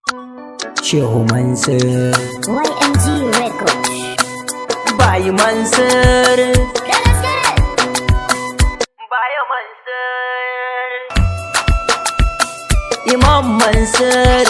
Shehu Mansur YMG Records. Bayee Mansur Let's get it. Bayee Mansur Imam Mansur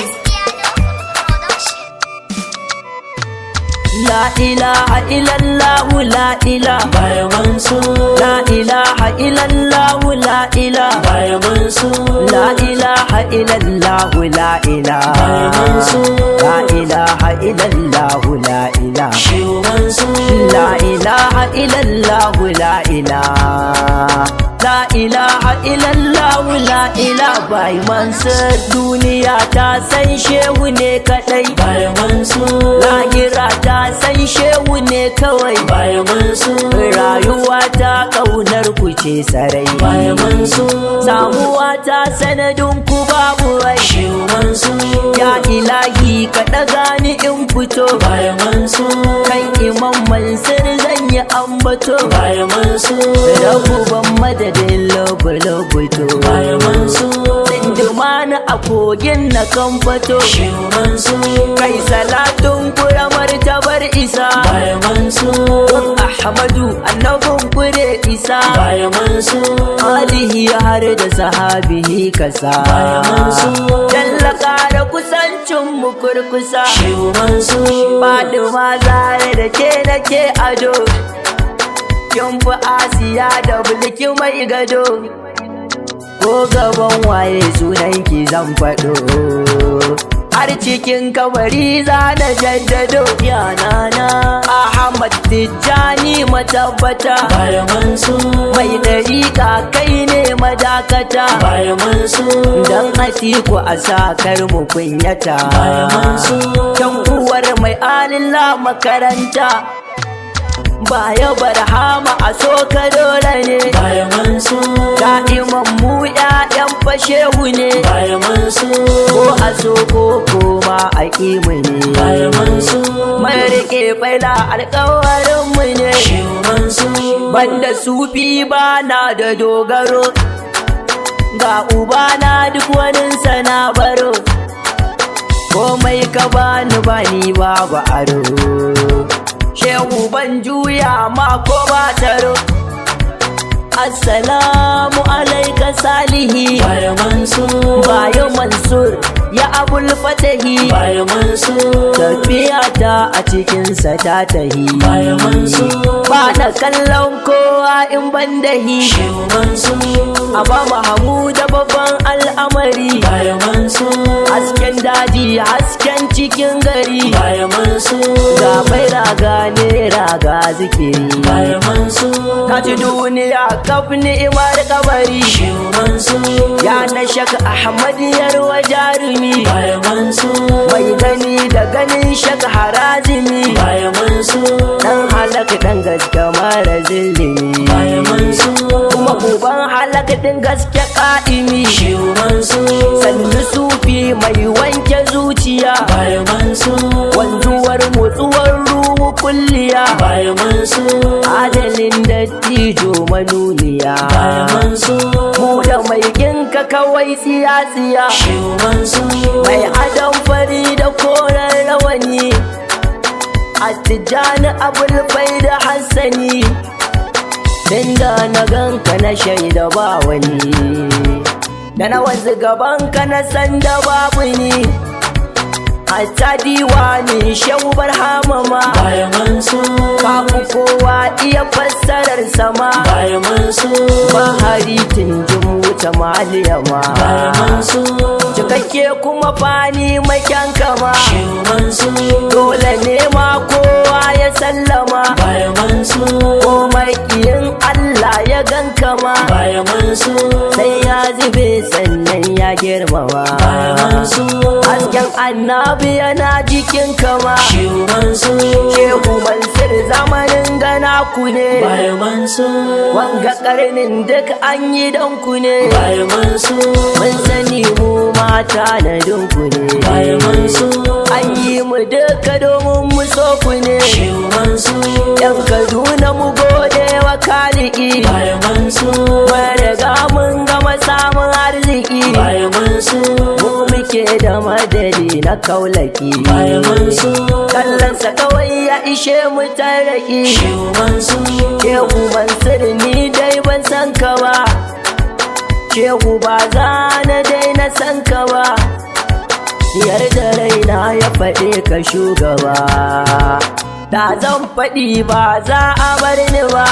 La ilaha illallah la ilaha Bayee Mansur La ilaha illallah la ilaha Bayee Mansur La ilaha illallah la ilaha Bayee Mansur La ilaha illallah la ilaha Shehu Mansur La ilaha illallah la ilaha La ilaha illallah la ilaha Bayee Mansur duniya ta san shehu ne kadai Bayee Mansur lahira ta san shehu ne kawai Bayee Mansur rayuwa ta kaunar ku ce sarai Bayee Mansur samuwa ta sanadin ku babu wai Shehu Mansur ya ilahi ka daga ni in fito Bayee Mansur kan imam Mansur zan yi ambato Bayee Mansur rabuban madadin lobulobuto Bayee Mansur tsindumani a kogin na kan fato Shehu Mansur kai salatun kuramar tabar isa Bayee Mansur Ahmadu annabin kure isa Bayee Mansur alihi har da sahabihi kasa Bayee Mansur jalla kara kusancin mu kurkusa Shehu Mansur Faduma zare da ke nake ado kin fi Asiya da bulki mai gado ko gaban waye sunan ki zan faɗo har cikin kabari za na jaddado yana Ahmad Tijjani matabbata Bayee Mansur mai dariƙa kai ne madakata Bayee Mansur dan Atiku a sakar mu kunyata Bayee Mansur dan uwar mai alilla makaranta baya barhama a soka dole ne Bayee Mansur da'iman mu ƴaƴan fashehu ne Bayee Mansur ko a soko ko ma a ƙimu ne Bayee Mansur mai riƙe faila alƙawarin mu ne Shehu Mansur banda sufi ba na da dogaro ga ubana duk waninsa na baro komai ka bani bani babu aro shehu ban juya ma ko ba taro assalamu alaika salihi Bayee Mansur Bayee Mansur ya abul fatahi Bayee Mansur tafiya ta a cikinsa ta tahi Bayee Mansur ba na kallon kowa in ban dahi Shehu Mansur Aba Mahamuda babban al'amari Bayee Mansur hasken daji hasken cikin gari Bayee Mansur ga mai raga ne raga zikiri Bayee Mansur ka ci duniya kaf ni'imar kabari Shehu Mansur ya na shaka Ahmad yarwa jarumi Bayee Mansur mai gani da ganin shaka harazimi Bayee Mansur dan halaka dan gaske mara zillimi Bayee Mansur kuma uban halaka din gaske ka'imi Shehu Mansur sannu sufi mai wanke zuciya Bayee Mansur wanzuwar motsuwar ruhu kulliya Bayee Mansur adalin dattijo manuniya Bayee Mansur mu da mai ginka kawai tsiya-tsiya Shehu Mansur mai adon fari da koren rawani Attijani abul da hassani Dinda na ganka na shaida ba wani da na wanzu gabanka na san da babu ni hatta diwani shehu barhama ma Bayee Mansur kafu kowa iya fassarar sama Bayee Mansur bahari tunjin wuta maliyama Bayee Mansur cikakke kuma fani makyan kama Shehu Mansur dole ne ma kowa ya sallama Bayee Mansur ko makiyin Allah ya ganka ma Bayee Mansur sai ya zube sannan ya girmama Bayee Mansur hasken annabi yana jikin kama Shehu Mansur shehu Mansur zamanin gana ku ne Bayee Mansur wanga karnin duk an yi don ku ne Bayee Mansur mun sani mu mata na dinku ne Bayee Mansur an yi mu duka domin mu so ku ne Shehu Mansur yan kaduna mu gode wa kaliki Bayee Mansur mun riga mun gama samun arziki Bayee Mansur mu muke da madadi na kaulaki. Bayee mansur, Kallonsa kawai ya ishe mu taraki. shehu mansur, Shehu mansur ni dai ban san ka ba, shehu ba za na daina san ka ba. Yarda raina ya faɗe ka shugaba, da zan faɗi ba za a bar ni ba.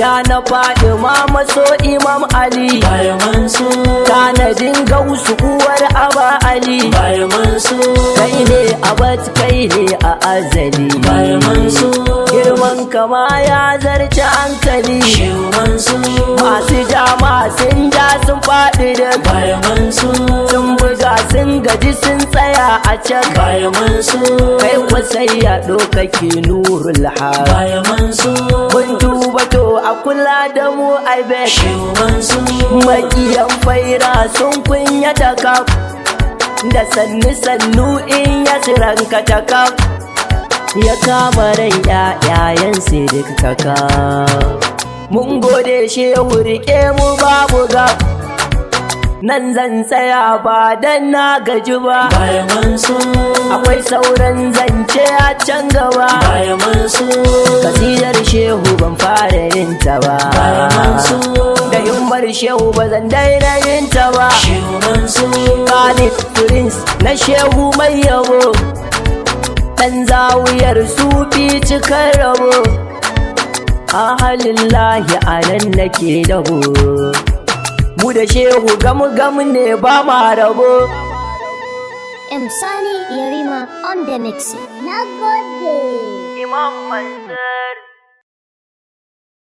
Ya na faɗi ma maso Imam Ali, Bayee mansur, tanadin gausu uwar Aba Ali. Bayee mansur, Kai ne abat kai ne a azali, Bayee mansur, girman kama ya zarce hankali. shehu mansur, Masu jama sun ja sun faɗi da Bayee mansur, sun buga sun gaji sun tsaya a can. Bayee mansur, Kai wasai ya ɗaukake nurul har. Bayee mansur, Mun duba to a kula da mu ai bet. shehu mansur, Maƙiyan faira sun kunya ta kaf, da sannu sannu in ya tsiranka ta kaf, ya kama ran ƴaƴayen sai duk kaka. Mun gode shehu riƙe mu babu gaf, nan zan tsaya ba dan na gaji ba. Bayee mansur, Akwai sauran zance a can gaba, Bayee mansur, kasidar shehu ban fara yin ta ba, Bayee mansur, da himmar shehu ba zan daina yin ta ba. shehu mansur, Khalid Prince na shehu mai yabo, ɗan zawiyar sufi cikar rabo. Ahalillahi a nan nake dabo, mu da shehu gamu ne ba ma rabo. Sani Yarima on the mix. Nagode. Imam Mansur.